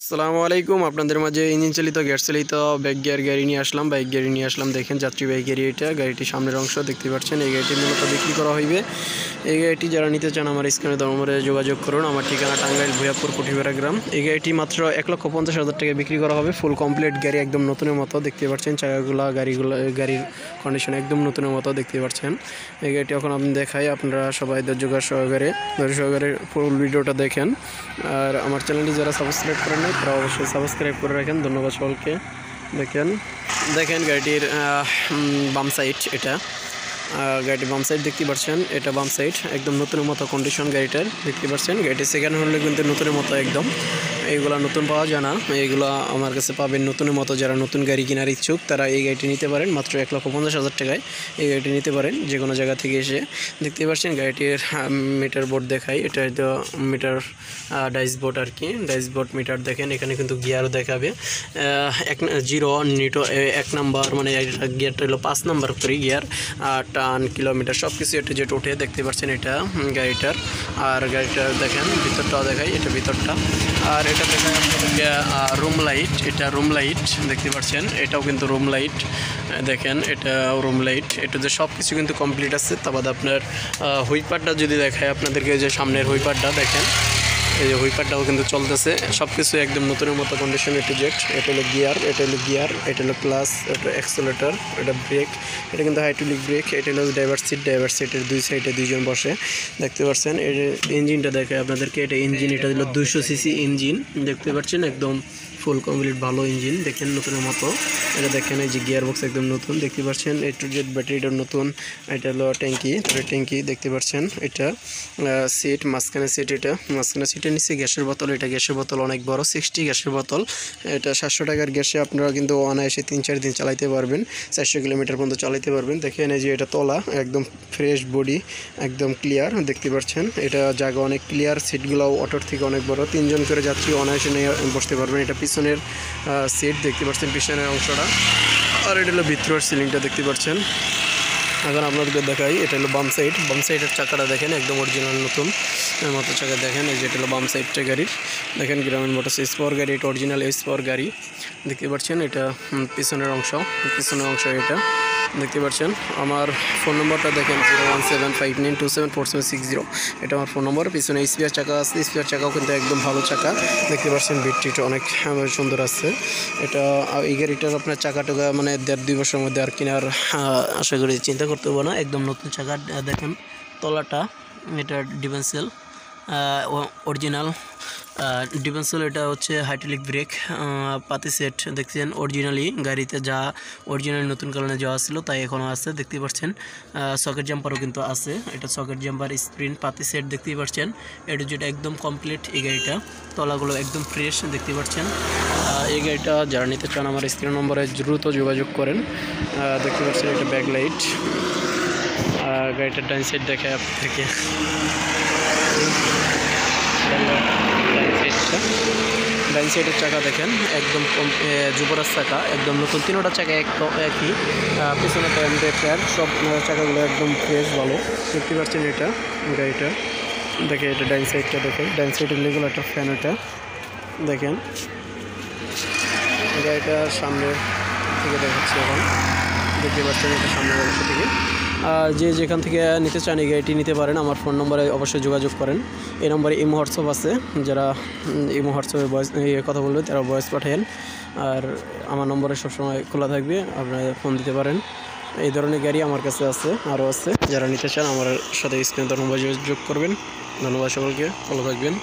আসসালামু আলাইকুম। আপনাদের মাঝে ইঞ্জিন চালিত গ্যাস চালিত বাইক গিয়ার গাড়ি নিয়ে আসলাম। দেখেন যাত্রী বাইক গাড়ি, এটা গাড়িটি সামনের অংশ দেখতে পাচ্ছেন। এই গাড়িটি মূলত বিক্রি করা হইবে। এই গাড়িটি যারা নিতে চান আমার স্ক্রিনে নম্বরে যোগাযোগ করুন। আমার ঠিকানা টাঙ্গাইল ভুয়াপুর কুঠিপাড়া গ্রাম। এই গাড়িটি মাত্র 1,50,000 টাকা বিক্রি করা হবে। ফুল কমপ্লিট গাড়ি, একদম নতুনের মতো দেখতে পাচ্ছেন। চাকাগুলা গাড়ির কন্ডিশন একদম নতুনের মতো দেখতে পাচ্ছেন। এই গাড়িটি এখন আপনি দেখাই, আপনারা সবাই ধৈর্য সহকারে ফুল ভিডিওটা দেখেন। আর আমার চ্যানেলটি যারা সাবস্ক্রাইব করেন নাই তারা অবশ্যই সাবস্ক্রাইব করে রাখেন। ধন্যবাদ সকলকে। দেখেন গাড়িটির বাম সাইড, এটা গাড়িটির বাম সাইড দেখতে পাচ্ছেন। এটা বাম সাইড একদম নতুনের মতো কন্ডিশন গাড়িটার দেখতে পাচ্ছেন। গাড়িটি সেকেন্ড হলে কিন্তু নতুনের মতো একদম। এইগুলা নতুন পাওয়া যায় না, এইগুলো আমার কাছে পাবেন নতুনের মতো। যারা নতুন গাড়ি কেনার ইচ্ছুক তারা এই গাড়িটি নিতে পারেন মাত্র 1,50,000 টাকায়। এই গাড়িটি নিতে পারেন যে কোনো জায়গা থেকে এসে। দেখতে পাচ্ছেন গাড়িটির মিটার বোর্ড দেখাই, এটা হয়তো মিটার ড্যাশবোর্ড আর কি, ড্যাশবোর্ড মিটার দেখেন। এখানে কিন্তু গিয়ারও দেখাবে 0 নিটো 1 নাম্বার, মানে গিয়ারটা হলো 5 নাম্বার করে গিয়ার, টান কিলোমিটার সব কিছু এটা যেটা উঠে দেখতে পাচ্ছেন এটা গাড়িটার। আর গাড়িটার দেখেন ভিতরটাও দেখাই, এটা ভিতরটা। আর এটা দেখায় আপনাদেরকে রুম লাইট, এটা রুম লাইট দেখতে পাচ্ছেন। এটাও কিন্তু রুম লাইট দেখেন, এটা রুম লাইট। এটাতে সব কিছু কিন্তু কমপ্লিট আছে। তারপর আপনার হুইপারটা যদি দেখায় আপনাদেরকে, যে সামনের হুইপারটা দেখেন, এই যে হুইপারটাও কিন্তু চলতেছে। সব কিছু একদম নতুনের মতো কন্ডিশন। এটা হলো গিয়ার, এটা হলো ক্লাস, এটা অ্যাক্সেলেটর, এটা ব্রেক, এটা কিন্তু হাইড্রোলিক ব্রেক। এটা হলো ড্রাইভার সিটের দুই সাইডে দুইজন বসে দেখতে পাচ্ছেন। এই যে ইঞ্জিনটা দেখায় আপনাদেরকে, এটা ইঞ্জিন, এটা হলো 200 সিসি ইঞ্জিন দেখতে পাচ্ছেন। একদম ফুল কমপ্লিট ভালো ইঞ্জিন দেখেন নতুনের মতো। এটা দেখেন এই যে গিয়ার বক্স একদম নতুন দেখতে পাচ্ছেন। A-to-Z ব্যাটারিটা নতুন। এটা হলো ট্যাঙ্কি দেখতে পাচ্ছেন। এটা সিট, মাঝখানে সিট, এটা মাঝখানে সিটের নিচে গ্যাসের বোতল। এটা গ্যাসের বোতল অনেক বড়, 60 গ্যাসের বোতল। এটা 700 টাকার গ্যাসে আপনারা কিন্তু অনায়াসে 3-4 দিন চালাইতে পারবেন, 400 কিলোমিটার পর্যন্ত চালাইতে পারবেন। দেখেন এই যে এটা তলা একদম ফ্রেশ বডি, একদম ক্লিয়ার দেখতে পাচ্ছেন। এটা জায়গা অনেক ক্লিয়ার, সিটগুলোও অটোর থেকে অনেক বড়, 3 জন করে যাত্রী অনায়াসে নিয়ে বসতে পারবেন। এটা পিছনের সিট দেখতে পাচ্ছেন, পিছনের অংশটা। আর এটা হলো ভিতরের সিলিংটা দেখতে পাচ্ছেন। এখন আপনাদেরকে দেখাই, এটা হলো বাম সাইডের চাকাটা দেখেন, একদম অরিজিনাল নতুন মতো চাকা দেখেন। এই যে এটা হলো বাম সাইডটা গাড়ির দেখেন, গ্রামীণ মোটরস এস পাওয়ার গাড়ি, এটা অরিজিনাল এস পাওয়ার গাড়ি দেখতে পাচ্ছেন। এটা পিছনের অংশ এটা দেখতে পাচ্ছেন। আমার ফোন নম্বরটা দেখেন 01759274760, এটা আমার ফোন নম্বর। পিছনে স্পেয়ার চাকা আছে, স্পেয়ার চাকাও কিন্তু একদম ভালো চাকা দেখতে পাচ্ছেন। বিটটিটা অনেক সুন্দর আছে। এটা এই গাড়িটার আপনার চাকাটা মানে 1.5-2 বছরের মধ্যে আর কেনার আশা করি চিন্তা করতে হবে না, একদম নতুন চাকা দেখেন। তলাটা এটা ডিফেন্সিয়াল অরিজিনাল ডিফেন্সিয়াল, এটা হচ্ছে হাইড্রোলিক ব্রেক, পাতি সেট দেখছেন অরিজিনালি গাড়িতে যা অরিজিনাল নতুন কারণে যাওয়া ছিল তাই এখনও আছে দেখতে পাচ্ছেন। সকেট জাম্পারও কিন্তু আছে, এটা সকেট জাম্পার, স্প্রিন, পাতি সেট দেখতে পাচ্ছেন। এটা যেটা একদম কমপ্লিট এই গাড়িটা, তলাগুলো একদম ফ্রেশ দেখতে পাচ্ছেন। এই গাড়িটা যারা নিতে চান আমার স্ক্রিন নম্বরে দ্রুত যোগাযোগ করেন। দেখতে পাচ্ছেন এটা ব্যাক লাইট। গাড়িটার ডান সাইড দেখে আপনাদেরকে, ডান সাইডের চাকা দেখেন একদম যুবরাজ চাকা, একদম নতুন। 3টা চাকা একই, পিছনে টায়ার, সব চাকাগুলো একদম ফ্রেশ ভালো দেখতে পাচ্ছেন। এটা গাড়িটা দেখে, এটা ডান সাইডটা দেখে, ডান সাইডের লেগুলো একটা ফ্যান, এটা দেখেন। গাড়িটা সামনে থেকে দেখাচ্ছি এখন, দেখতে পাচ্ছেন এটা সামনের অংশ থেকে। যে যেখান থেকে নিতে চান এই গাড়িটি নিতে পারেন। আমার ফোন নম্বরে অবশ্যই যোগাযোগ করেন। এই নম্বরে ইমো হোয়াটসঅ্যাপ আছে, যারা ইমো হোয়াটসঅ্যাপে কথা বলবে তারা ভয়েস পাঠান। আর আমার নম্বরে সবসময় খোলা থাকবে, আপনারা ফোন দিতে পারেন। এই ধরনের গাড়ি আমার কাছে আছে, আরও আছে। যারা নিতে চান আমার সাথে স্ক্রিনে নম্বরে যোগাযোগ করবেন। ধন্যবাদ সকলকে, ভালো থাকবেন।